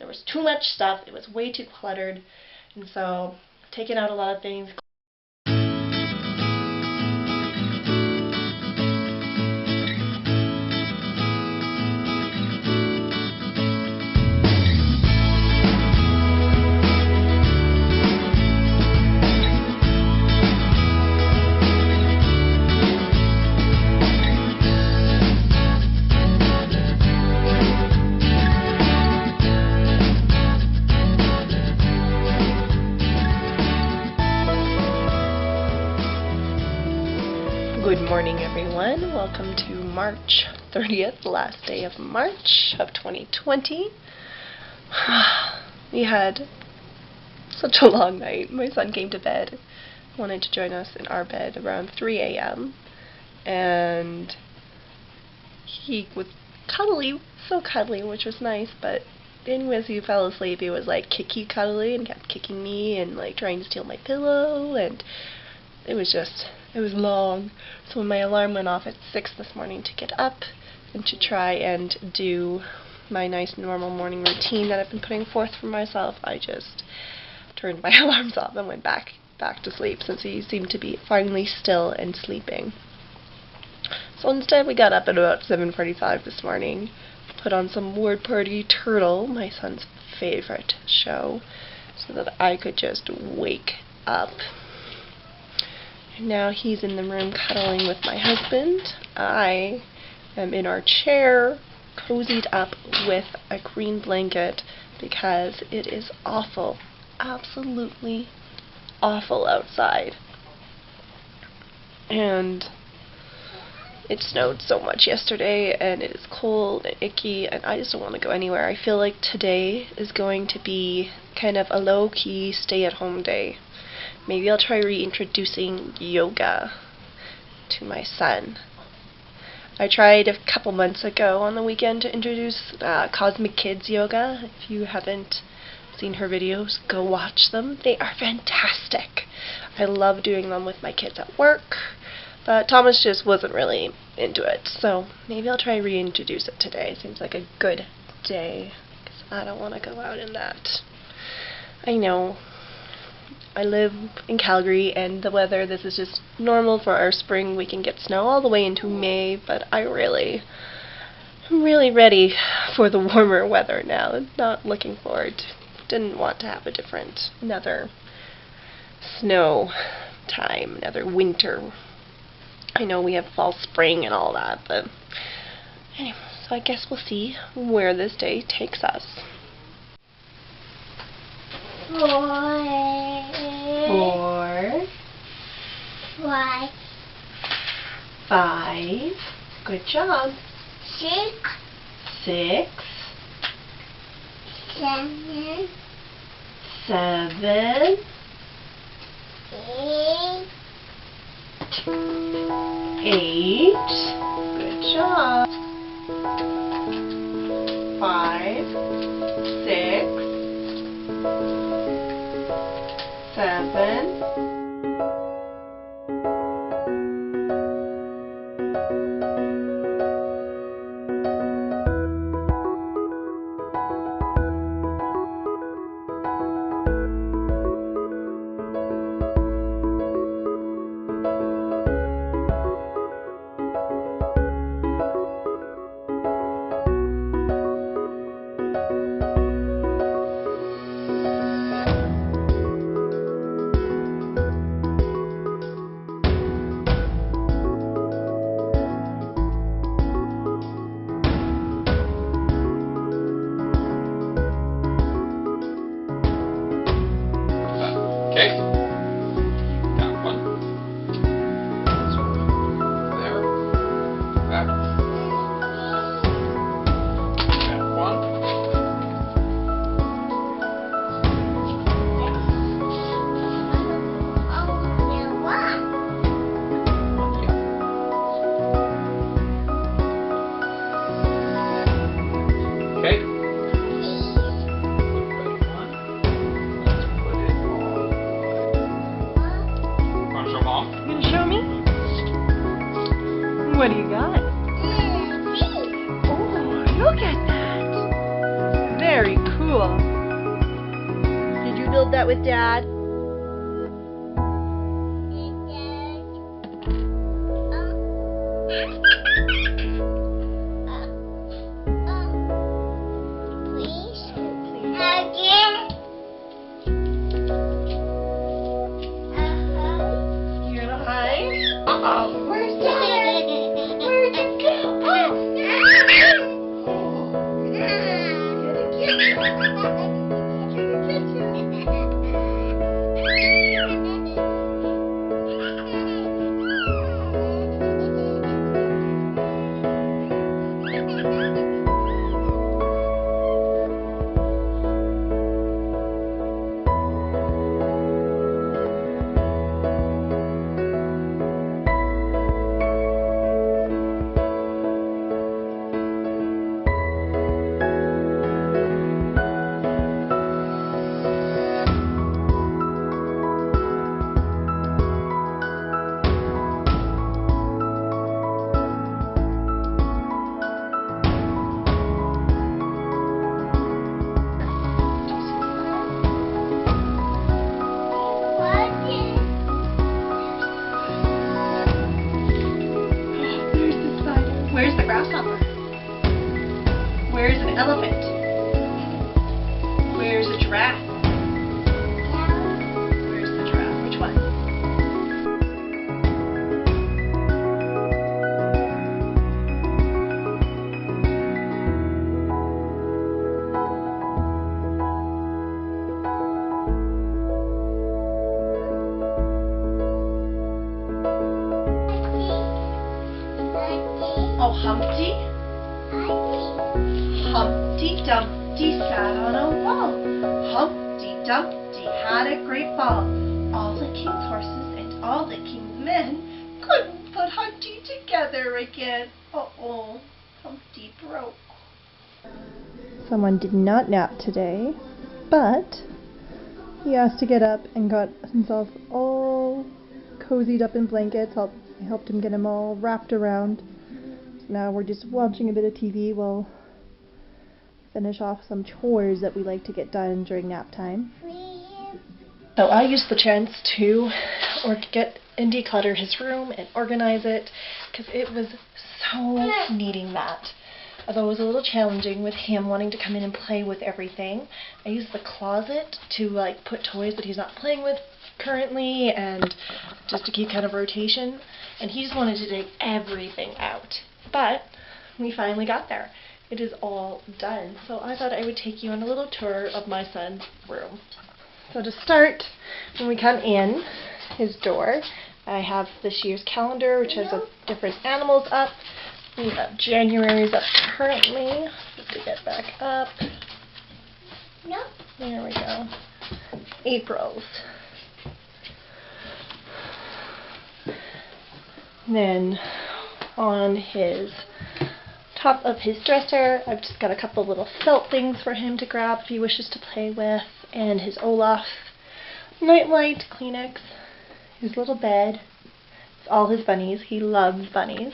there was too much stuff. It was way too cluttered. And so, taking out a lot of things. Good morning, everyone. Welcome to March 30th, the last day of March of 2020. We had such a long night. My son came to bed, wanted to join us in our bed around 3 a.m. and he was cuddly, so cuddly, which was nice, but then as he fell asleep, he was like kicky cuddly and kept kicking me and like trying to steal my pillow, and it was long. So when my alarm went off at 6 this morning to get up and to try and do my nice normal morning routine that I've been putting forth for myself, I just turned my alarms off and went back to sleep, since he seemed to be finally still and sleeping. So instead we got up at about 7:45 this morning, put on some Word Party Turtle, my son's favorite show, so that I could just wake up. Now he's in the room cuddling with my husband. I am in our chair, cozied up with a green blanket because it is awful, absolutely awful outside. And it snowed so much yesterday, and it is cold and icky, and I just don't want to go anywhere. I feel like today is going to be kind of a low-key stay-at-home day. Maybe I'll try reintroducing yoga to my son. I tried a couple months ago on the weekend to introduce Cosmic Kids Yoga. If you haven't seen her videos, go watch them. They are fantastic. I love doing them with my kids at work, but Thomas just wasn't really into it. So maybe I'll try reintroduce it today. Seems like a good day, because I don't want to go out in that. I know. I live in Calgary, and the weather, this is just normal for our spring. We can get snow all the way into May, but I'm really ready for the warmer weather now. Not looking forward. Didn't want to have another snow time, another winter. I know we have fall, spring, and all that, but anyway, so I guess we'll see where this day takes us. 4, 5. Good job. 6, 7, 8. Good job. 5, 6, 7. build that with Dad? Where's the grasshopper? Where's an elephant? Where's a giraffe? Where's the giraffe? Which one? Oh, Humpty? Humpty Dumpty sat on a wall. Humpty Dumpty had a great fall. All the king's horses and all the king's men couldn't put Humpty together again. Uh-oh, Humpty broke. Someone did not nap today, but he asked to get up and got himself all cozied up in blankets. I helped him get him all wrapped around. Now we're just watching a bit of TV while we finish off some chores that we like to get done during nap time. So I used the chance to get and declutter his room and organize it because it was so needing that. Although it was a little challenging with him wanting to come in and play with everything, I used the closet to put toys that he's not playing with currently and just to keep kind of rotation. And he just wanted to take everything out. But we finally got there. It is all done. So I thought I would take you on a little tour of my son's room. So to start, when we come in his door, I have this year's calendar, which has different animals up. We have January's up currently. Just to get back up. Nope. There we go. April's. Then on his top of his dresser, I've just got a couple little felt things for him to grab if he wishes to play with, and his Olaf nightlight, Kleenex, his little bed, all his bunnies. He loves bunnies.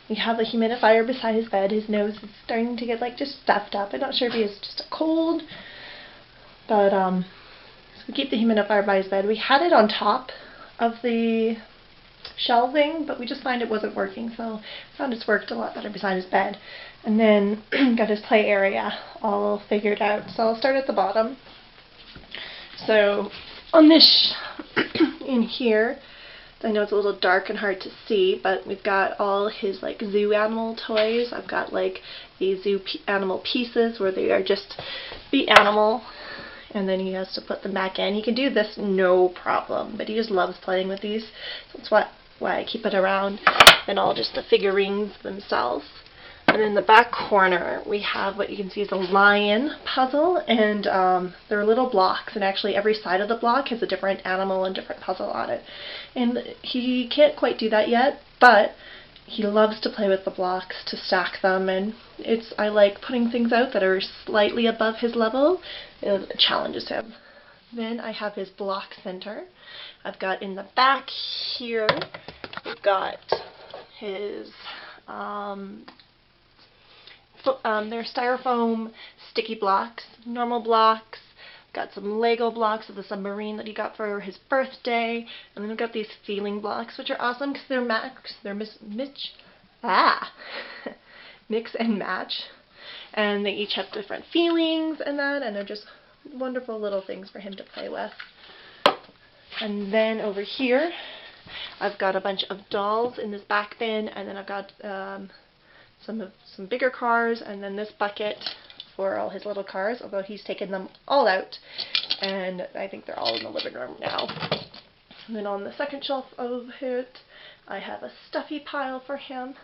We have a humidifier beside his bed. His nose is starting to get just stuffed up. I'm not sure if he has just a cold, but so we keep the humidifier by his bed. We had it on top of the shelving, but we just find it wasn't working, so I found it's worked a lot better beside his bed. And then got his play area all figured out. So I'll start at the bottom. So on this in here, I know it's a little dark and hard to see, but we've got all his zoo animal toys. I've got these zoo animal pieces where they are just the animal, and then he has to put them back in. He can do this no problem, but he just loves playing with these. So that's why I keep it around, and all just the figurines themselves. And in the back corner, we have what you can see is a lion puzzle, and they're little blocks, and actually every side of the block has a different animal and different puzzle on it. And he can't quite do that yet, but he loves to play with the blocks, to stack them, and I like putting things out that are slightly above his level. It challenges him. Then I have his block center. I've got in the back here, we've got his they're styrofoam sticky blocks, normal blocks, Got some Lego blocks of the submarine that he got for his birthday. And then we've got these feeling blocks, which are awesome because they're mix and match. And they each have different feelings and that, and they're just wonderful little things for him to play with. And then over here, I've got a bunch of dolls in this back bin, and then I've got some bigger cars, and then this bucket for all his little cars, although he's taken them all out, and I think they're all in the living room now. And then on the second shelf of it, I have a stuffy pile for him.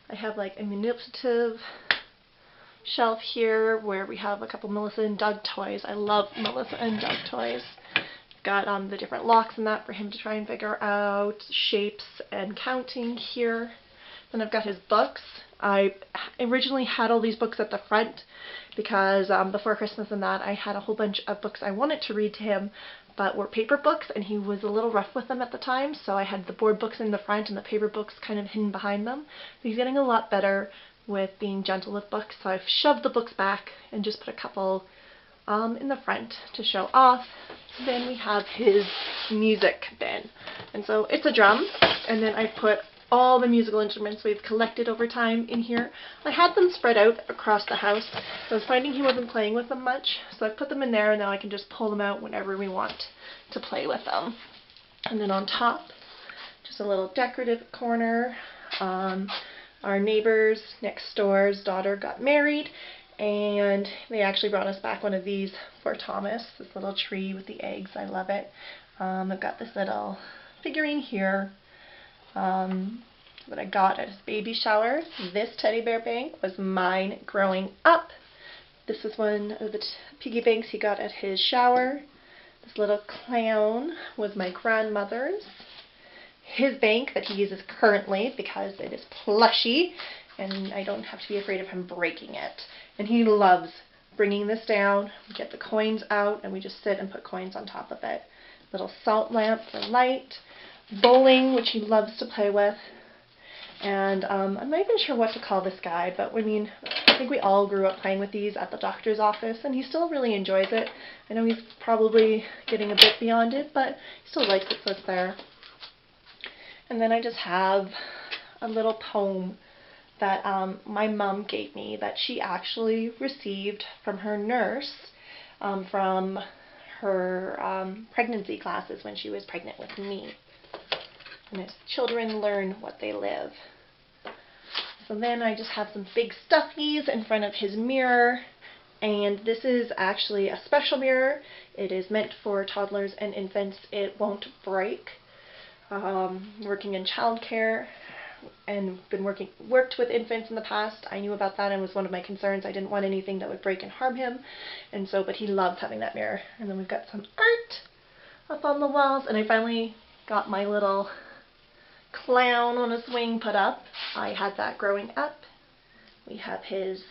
I have like a manipulative shelf here where we have a couple Melissa and Doug toys. I love Melissa and Doug toys. Got the different locks and that for him to try and figure out shapes and counting here. Then I've got his books. I originally had all these books at the front because before Christmas and that I had a whole bunch of books I wanted to read to him, but were paper books and he was a little rough with them at the time, so I had the board books in the front and the paper books kind of hidden behind them. He's getting a lot better with being gentle with books, so I've shoved the books back and just put a couple in the front to show off. Then we have his music bin, and so it's a drum, and then I put all the musical instruments we've collected over time in here. I had them spread out across the house, so I was finding he wasn't playing with them much, so I put them in there, and now I can just pull them out whenever we want to play with them. And then on top, just a little decorative corner. Our neighbors next door's daughter got married, and they actually brought us back one of these for Thomas, this little tree with the eggs. I love it. I've got this little figurine here that I got at his baby shower. This teddy bear bank was mine growing up. This is one of the piggy banks he got at his shower. This little clown was my grandmother's. His bank that he uses currently because it is plushy and I don't have to be afraid of him breaking it. And he loves bringing this down. We get the coins out and we just sit and put coins on top of it. Little salt lamp for light. Bowling, which he loves to play with. And I'm not even sure what to call this guy, but I mean, I think we all grew up playing with these at the doctor's office, and he still really enjoys it. I know he's probably getting a bit beyond it, but he still likes it, so it's there. And then I just have a little poem that my mom gave me that she actually received from her nurse from her pregnancy classes when she was pregnant with me. And it's "Children learn what they live." So then I just have some big stuffies in front of his mirror, and this is actually a special mirror. It is meant for toddlers and infants. It won't break. Working in childcare and worked with infants in the past, I knew about that and was one of my concerns. I didn't want anything that would break and harm him, and so, but he loves having that mirror. And then we've got some art up on the walls, and I finally got my little clown on a swing put up. I had that growing up. We have his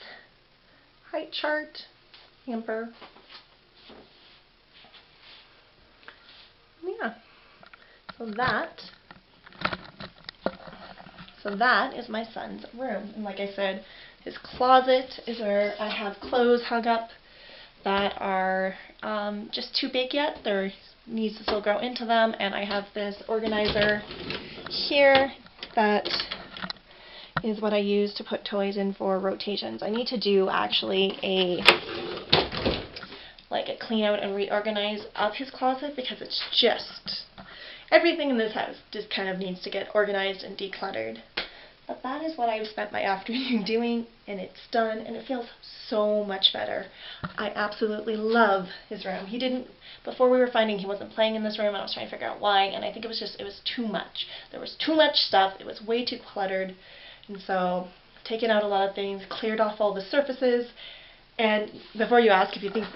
height chart, hamper. Yeah. So that is my son's room. And like I said, his closet is where I have clothes hung up that are just too big yet. There needs to still grow into them, and I have this organizer here that is what I use to put toys in for rotations. I need to do actually a clean out and reorganize of his closet because it's just everything in this house just kind of needs to get organized and decluttered. But that is what I've spent my afternoon doing, and it's done, and it feels so much better. I absolutely love his room. Before we were finding he wasn't playing in this room, and I was trying to figure out why, and I think it was too much. There was too much stuff. It was way too cluttered, and so taken out a lot of things, cleared off all the surfaces, and before you ask if you think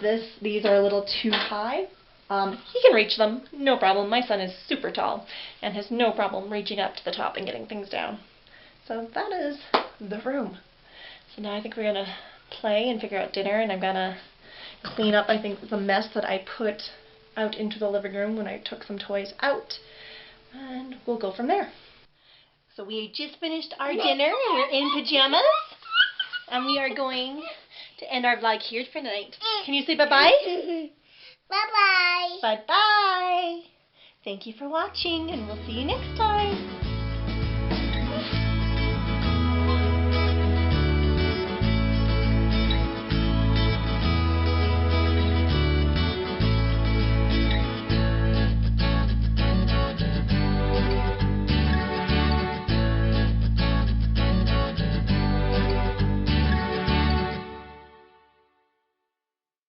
these are a little too high, he can reach them, no problem. My son is super tall and has no problem reaching up to the top and getting things down. So that is the room. So now I think we're going to play and figure out dinner, and I'm going to clean up, I think, the mess that I put out into the living room when I took some toys out, and we'll go from there. So we just finished our dinner. We're in pajamas, and we are going to end our vlog here for tonight. Can you say bye-bye? Bye-bye. Bye-bye. Thank you for watching, and we'll see you next time.